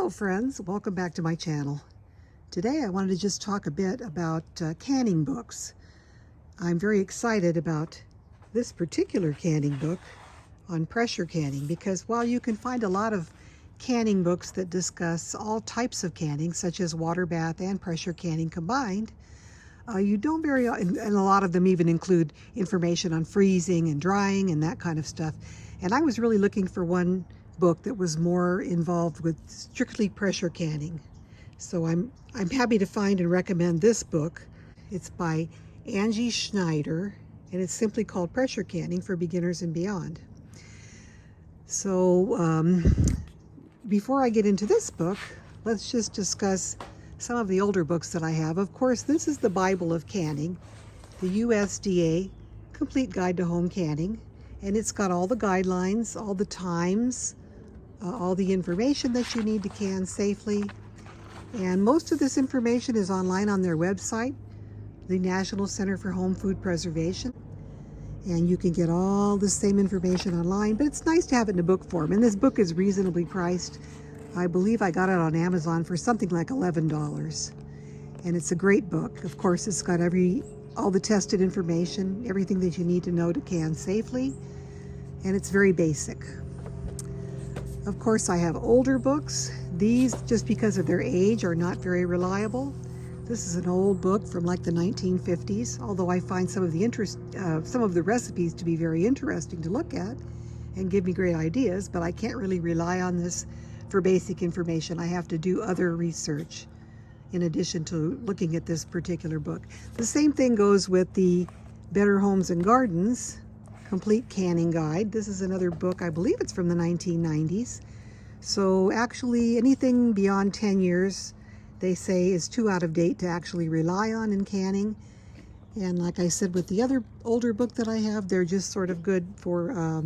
Hello friends, welcome back to my channel. Today I wanted to just talk a bit about canning books. I'm very excited about this particular canning book on pressure canning because while you can find a lot of canning books that discuss all types of canning, such as water bath and pressure canning combined, you don't and a lot of them even include information on freezing and drying and that kind of stuff. And I was really looking for one book that was more involved with strictly pressure canning. So I'm happy to find and recommend this book. It's by Angi Schneider, and it's simply called Pressure Canning for Beginners and Beyond. So before I get into this book, let's just discuss some of the older books that I have. Of course, this is the Bible of Canning, the USDA Complete Guide to Home Canning, and it's got all the guidelines, all the times, all the information that you need to can safely. And most of this information is online on their website, the National Center for Home Food Preservation. And you can get all the same information online, but it's nice to have it in a book form. And this book is reasonably priced. I believe I got it on Amazon for something like $11. And it's a great book. Of course, it's got all the tested information, everything that you need to know to can safely. And it's very basic. Of course, I have older books. These, just because of their age, are not very reliable. This is an old book from like the 1950s, although I find some of the recipes to be very interesting to look at and give me great ideas, but I can't really rely on this for basic information. I have to do other research in addition to looking at this particular book. The same thing goes with the Better Homes and Gardens Complete Canning Guide. This is another book, I believe it's from the 1990s. So actually anything beyond 10 years, they say, is too out of date to actually rely on in canning. And like I said with the other older book that I have, they're just sort of good for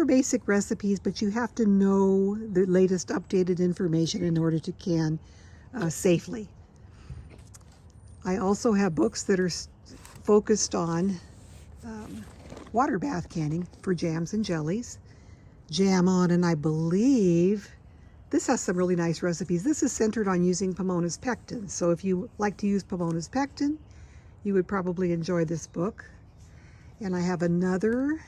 basic recipes, but you have to know the latest updated information in order to can safely. I also have books that are focused on water bath canning for jams and jellies. Jam on, and I believe this has some really nice recipes. This is centered on using Pomona's pectin. So if you like to use Pomona's pectin, you would probably enjoy this book. And I have another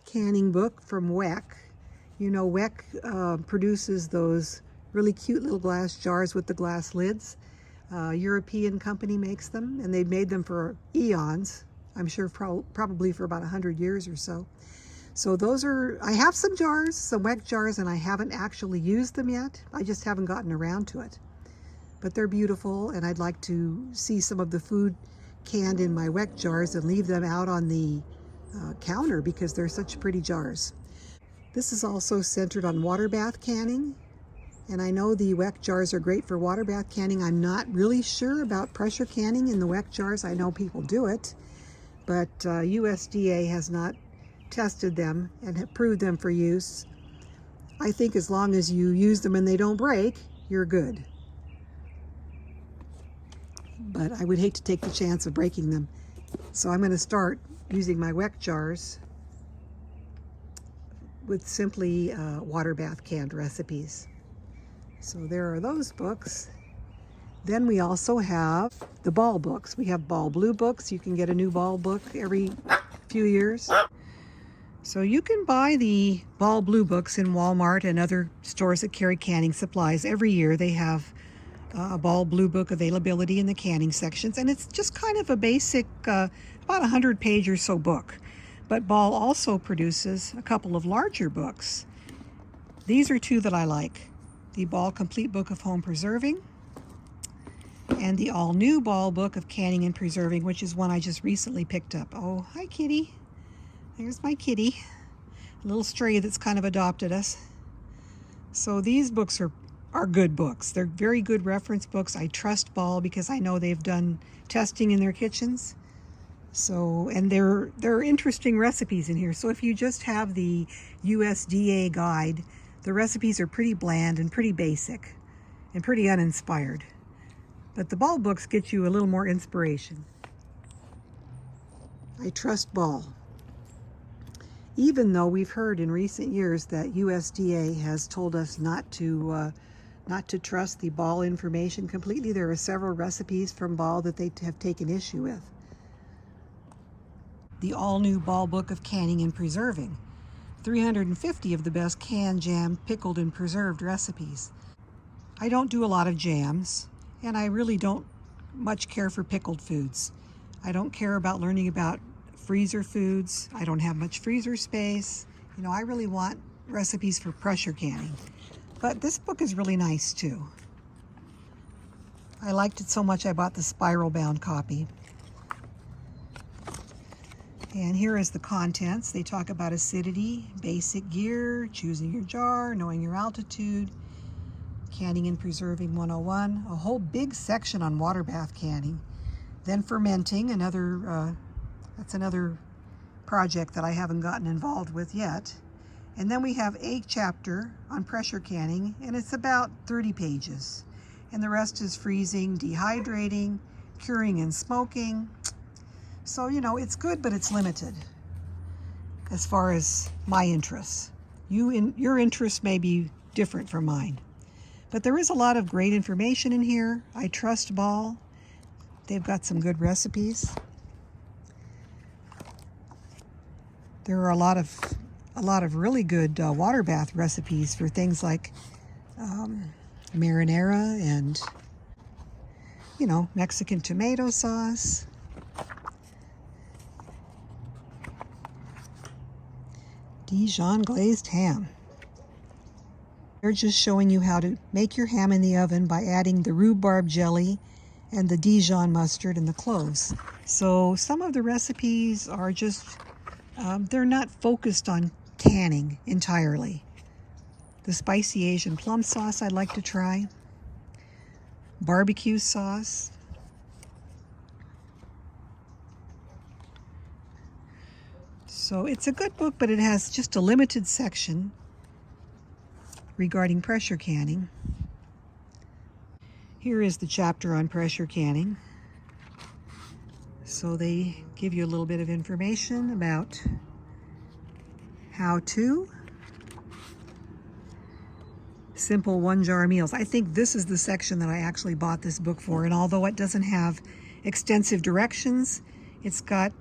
canning book from WEC. You know, WEC produces those really cute little glass jars with the glass lids. European company makes them, and they've made them for eons. I'm sure probably for about 100 years or so. So I have some jars, some WEC jars, and I haven't actually used them yet. I just haven't gotten around to it. But they're beautiful, and I'd like to see some of the food canned in my WEC jars and leave them out on the counter because they're such pretty jars. This is also centered on water bath canning. And I know the WEC jars are great for water bath canning. I'm not really sure about pressure canning in the WEC jars. I know people do it, but USDA has not tested them and have approved them for use. I think as long as you use them and they don't break, you're good. But I would hate to take the chance of breaking them. So I'm going to start using my WEC jars with simply water bath canned recipes. So there are those books. Then we also have the ball books. We have ball blue books. You can get a new ball book every few years. So you can buy the ball blue books in Walmart and other stores that carry canning supplies. Every year they have a ball blue book availability in the canning sections, and it's just kind of a basic, about 100-page or so book. But Ball also produces a couple of larger books. These are two that I like. The Ball Complete Book of Home Preserving and the all-new Ball Book of Canning and Preserving, which is one I just recently picked up. Oh, hi kitty. There's my kitty, a little stray that's kind of adopted us. So these books are good books. They're very good reference books. I trust Ball because I know they've done testing in their kitchens. So, and there are interesting recipes in here. So if you just have the USDA guide, the recipes are pretty bland and pretty basic and pretty uninspired. But the Ball books get you a little more inspiration. I trust Ball. Even though we've heard in recent years that USDA has told us not to not to trust the Ball information completely. There are several recipes from Ball that they have taken issue with. The all-new Ball Book of Canning and Preserving. 350 of the best canned, jam, pickled, and preserved recipes. I don't do a lot of jams, and I really don't much care for pickled foods. I don't care about learning about freezer foods. I don't have much freezer space. You know, I really want recipes for pressure canning. But this book is really nice too. I liked it so much I bought the spiral bound copy. And here is the contents. They talk about acidity, basic gear, choosing your jar, knowing your altitude, canning and preserving 101, a whole big section on water bath canning. Then fermenting, that's another project that I haven't gotten involved with yet. And then we have a chapter on pressure canning, and it's about 30 pages. And the rest is freezing, dehydrating, curing and smoking. So, you know, it's good, but it's limited as far as my interests. Your interests may be different from mine. But there is a lot of great information in here. I trust Ball. They've got some good recipes. There are a lot of really good water bath recipes for things like marinara and, you know, Mexican tomato sauce. Dijon glazed ham. They're just showing you how to make your ham in the oven by adding the rhubarb jelly and the Dijon mustard and the cloves. So some of the recipes are just, they're not focused on canning entirely. The spicy Asian plum sauce I'd like to try. Barbecue sauce. So it's a good book, but it has just a limited section regarding pressure canning. Here is the chapter on pressure canning. So they give you a little bit of information about how to. Simple one-jar meals. I think this is the section that I actually bought this book for, and although it doesn't have extensive directions, it's got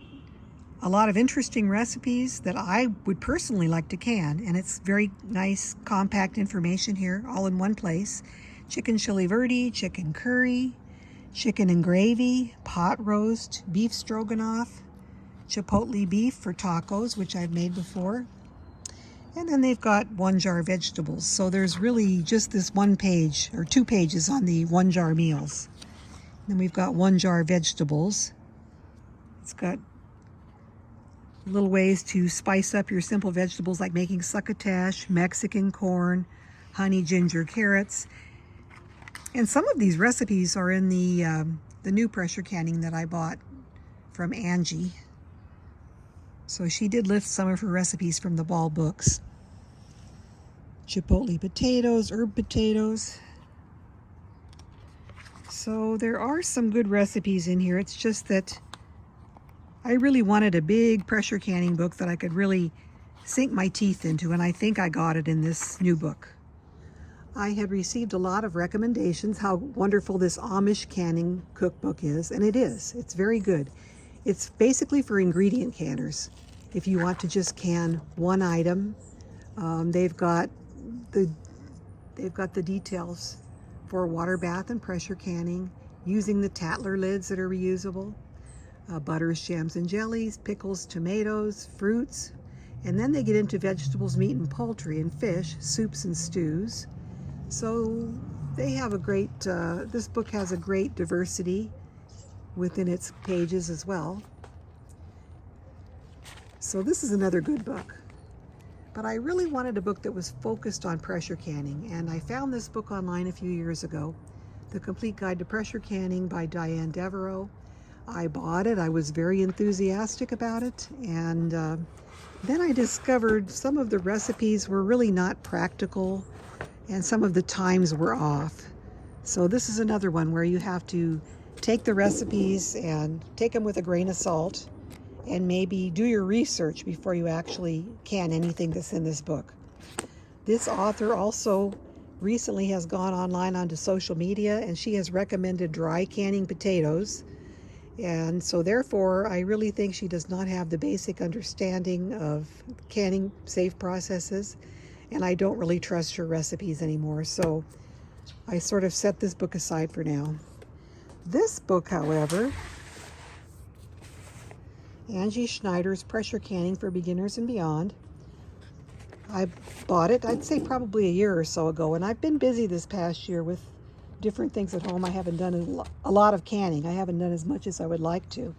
a lot of interesting recipes that I would personally like to can, and it's very nice, compact information here, all in one place. Chicken chili verde, chicken curry, chicken and gravy, pot roast, beef stroganoff, chipotle beef for tacos, which I've made before. And then they've got one-jar vegetables. So there's really just this one page, or 2 pages on the one-jar meals. Then we've got one-jar vegetables. It's got little ways to spice up your simple vegetables, like making succotash, Mexican corn, honey, ginger, carrots. And some of these recipes are in the new pressure canning that I bought from Angi. So she did lift some of her recipes from the Ball books. Chipotle potatoes, herb potatoes. So there are some good recipes in here. It's just that I really wanted a big pressure canning book that I could really sink my teeth into, and I think I got it in this new book. I had received a lot of recommendations how wonderful this Amish canning cookbook is, and it is. It's very good. It's basically for ingredient canners. If you want to just can one item, they've got the details for water bath and pressure canning, using the Tatler lids that are reusable. Butters, jams, and jellies, pickles, tomatoes, fruits, and then they get into vegetables, meat, and poultry, and fish, soups, and stews. So they have a great, this book has a great diversity within its pages as well. So this is another good book. But I really wanted a book that was focused on pressure canning, and I found this book online a few years ago, The Complete Guide to Pressure Canning by Diane Devereaux. I bought it. I was very enthusiastic about it, and then I discovered some of the recipes were really not practical, and some of the times were off. So this is another one where you have to take the recipes and take them with a grain of salt, and maybe do your research before you actually can anything that's in this book. This author also recently has gone online onto social media, and she has recommended dry canning potatoes. And so therefore, I really think she does not have the basic understanding of canning safe processes, and I don't really trust her recipes anymore. So I sort of set this book aside for now. This book, however, Angi Schneider's Pressure Canning for Beginners and Beyond, I bought it, I'd say probably a year or so ago, and I've been busy this past year with different things at home. I haven't done a lot of canning. I haven't done as much as I would like to.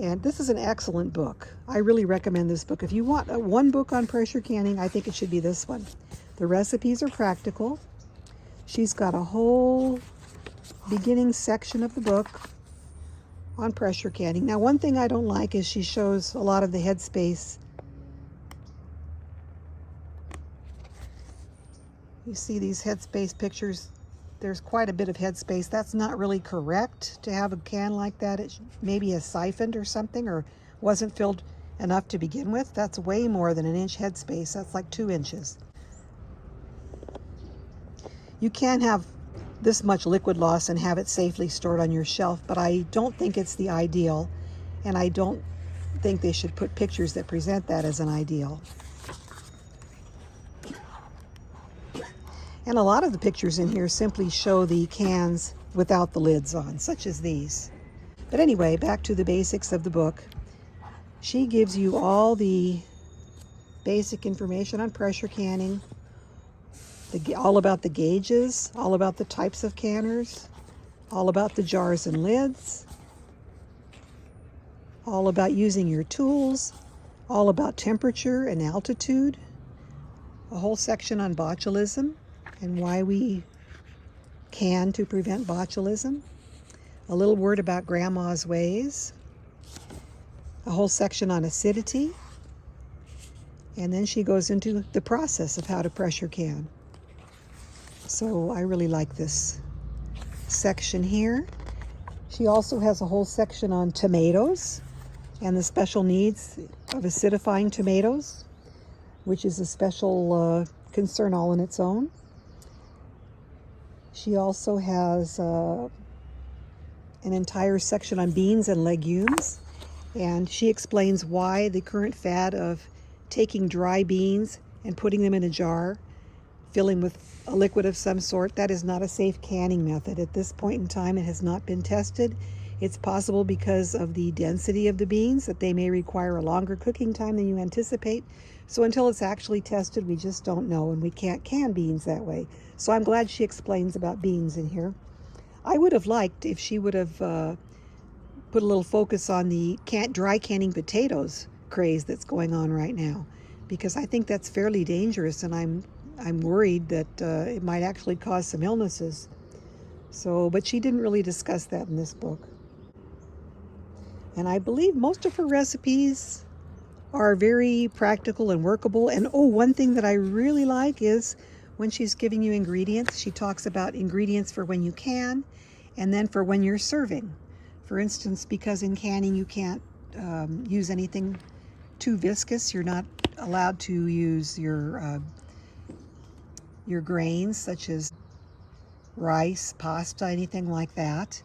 And this is an excellent book. I really recommend this book. If you want one book on pressure canning, I think it should be this one. The recipes are practical. She's got a whole beginning section of the book on pressure canning. Now, one thing I don't like is she shows a lot of the headspace. You see these headspace pictures. There's quite a bit of headspace. That's not really correct to have a can like that. It maybe has siphoned or something, or wasn't filled enough to begin with. That's way more than an inch headspace. That's like 2 inches. You can have this much liquid loss and have it safely stored on your shelf, but I don't think it's the ideal, and I don't think they should put pictures that present that as an ideal. And a lot of the pictures in here simply show the cans without the lids on, such as these. But anyway, back to the basics of the book. She gives you all the basic information on pressure canning, all about the gauges, all about the types of canners, all about the jars and lids, all about using your tools, all about temperature and altitude, a whole section on botulism and why we can to prevent botulism, a little word about grandma's ways, a whole section on acidity, and then she goes into the process of how to pressure can. So I really like this section here. She also has a whole section on tomatoes and the special needs of acidifying tomatoes, which is a special concern all in its own. She also has an entire section on beans and legumes, and she explains why the current fad of taking dry beans and putting them in a jar, filling with a liquid of some sort, that is not a safe canning method. At this point in time, it has not been tested. It's possible because of the density of the beans that they may require a longer cooking time than you anticipate. So until it's actually tested, we just don't know, and we can't can beans that way. So I'm glad she explains about beans in here. I would have liked if she would have put a little focus on the dry canning potatoes craze that's going on right now, because I think that's fairly dangerous, and I'm worried that it might actually cause some illnesses. So, but she didn't really discuss that in this book. And I believe most of her recipes are very practical and workable. And one thing that I really like is when she's giving you ingredients, she talks about ingredients for when you can and then for when you're serving. For instance, because in canning you can't use anything too viscous. You're not allowed to use your grains such as rice, pasta, anything like that.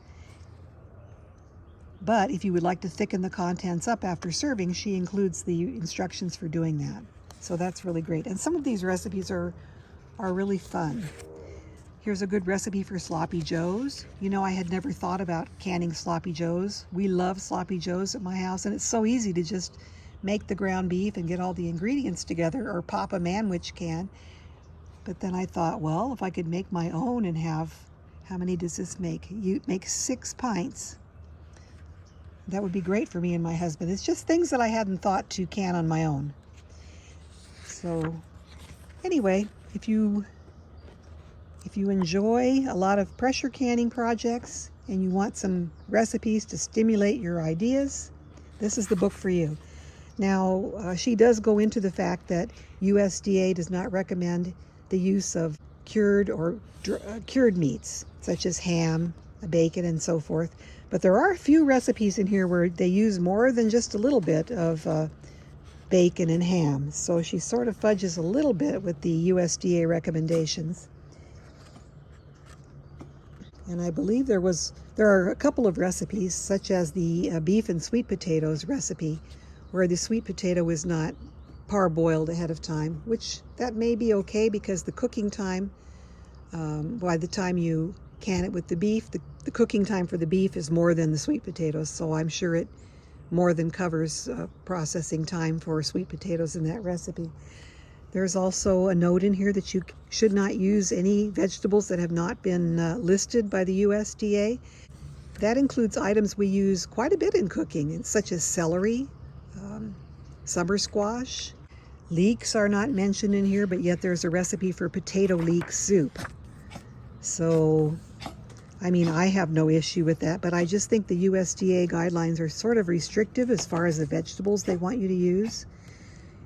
But if you would like to thicken the contents up after serving, she includes the instructions for doing that. So that's really great. And some of these recipes are really fun. Here's a good recipe for sloppy joes. You know, I had never thought about canning sloppy joes. We love sloppy joes at my house, and it's so easy to just make the ground beef and get all the ingredients together, or pop a manwich can. But then I thought, well, if I could make my own and have, how many does this make? You make 6 pints. That would be great for me and my husband. It's just things that I hadn't thought to can on my own. So anyway, if you enjoy a lot of pressure canning projects and you want some recipes to stimulate your ideas, this is the book for you. Now, she does go into the fact that USDA does not recommend the use of cured meats, such as ham, bacon, and so forth. But there are a few recipes in here where they use more than just a little bit of bacon, and ham. So she sort of fudges a little bit with the USDA recommendations. And I believe there are a couple of recipes, such as the beef and sweet potatoes recipe, where the sweet potato is not parboiled ahead of time, which that may be okay because the cooking time, by the time you can it with the beef, the cooking time for the beef is more than the sweet potatoes, so I'm sure it more than covers processing time for sweet potatoes in that recipe. There's also a note in here that you should not use any vegetables that have not been listed by the USDA. That includes items we use quite a bit in cooking, such as celery, summer squash. Leeks are not mentioned in here, but yet there's a recipe for potato leek soup. So, I mean, I have no issue with that, but I just think the USDA guidelines are sort of restrictive as far as the vegetables they want you to use.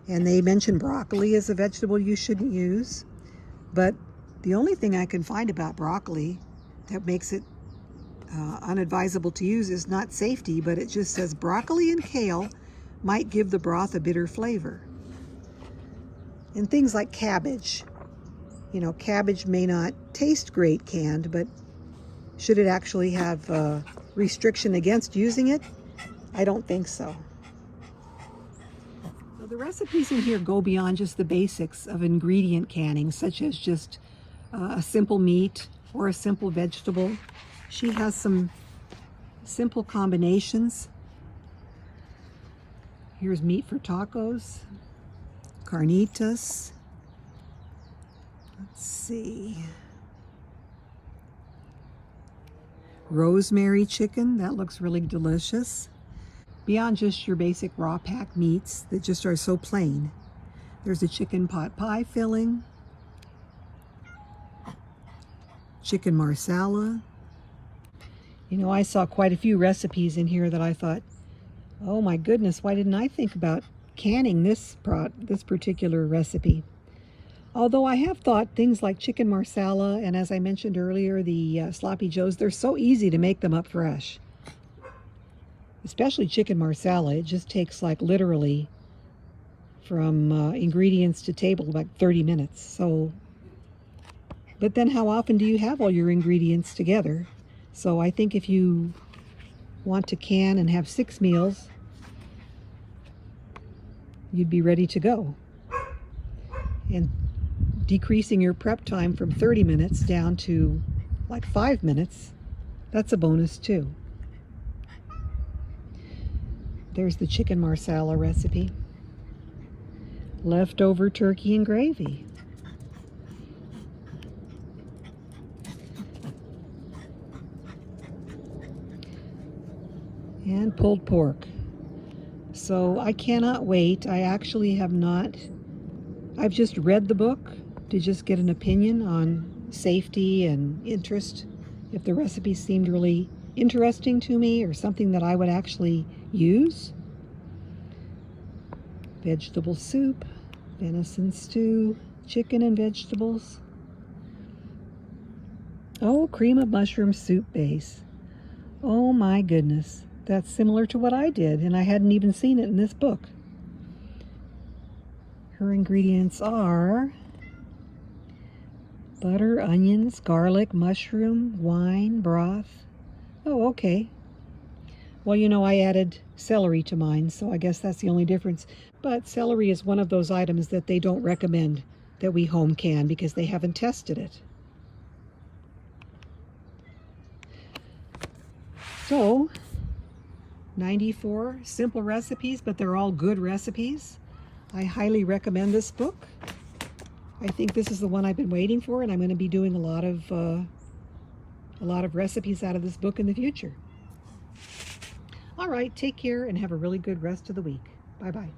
And they mention broccoli as a vegetable you shouldn't use. But the only thing I can find about broccoli that makes it unadvisable to use is not safety, but it just says broccoli and kale might give the broth a bitter flavor. And things like cabbage. You know, cabbage may not taste great canned, but should it actually have a restriction against using it? I don't think so. So the recipes in here go beyond just the basics of ingredient canning, such as just a simple meat or a simple vegetable. She has some simple combinations. Here's meat for tacos, carnitas. Let's see. Rosemary chicken, that looks really delicious. Beyond just your basic raw packed meats that just are so plain, there's a chicken pot pie filling, chicken marsala. You know, I saw quite a few recipes in here that I thought, oh my goodness, why didn't I think about canning this particular recipe? Although I have thought things like chicken marsala and, as I mentioned earlier, the sloppy joes, they're so easy to make them up fresh. Especially chicken marsala, it just takes like literally from ingredients to table like 30 minutes. So, but then how often do you have all your ingredients together? So I think if you want to can and have 6 meals, you'd be ready to go. And decreasing your prep time from 30 minutes down to like 5 minutes, that's a bonus too. There's the chicken marsala recipe. Leftover turkey and gravy. And pulled pork. So I cannot wait. I actually have not, I've just read the book to just get an opinion on safety and interest. If the recipe seemed really interesting to me or something that I would actually use. Vegetable soup, venison stew, chicken and vegetables. Oh, cream of mushroom soup base. Oh my goodness. That's similar to what I did, and I hadn't even seen it in this book. Her ingredients are butter, onions, garlic, mushroom, wine, broth. Oh, okay. Well, you know, I added celery to mine, so I guess that's the only difference. But celery is one of those items that they don't recommend that we home can because they haven't tested it. So, 94 simple recipes, but they're all good recipes. I highly recommend this book. I think this is the one I've been waiting for, and I'm going to be doing a lot of recipes out of this book in the future. All right, take care and have a really good rest of the week. Bye-bye.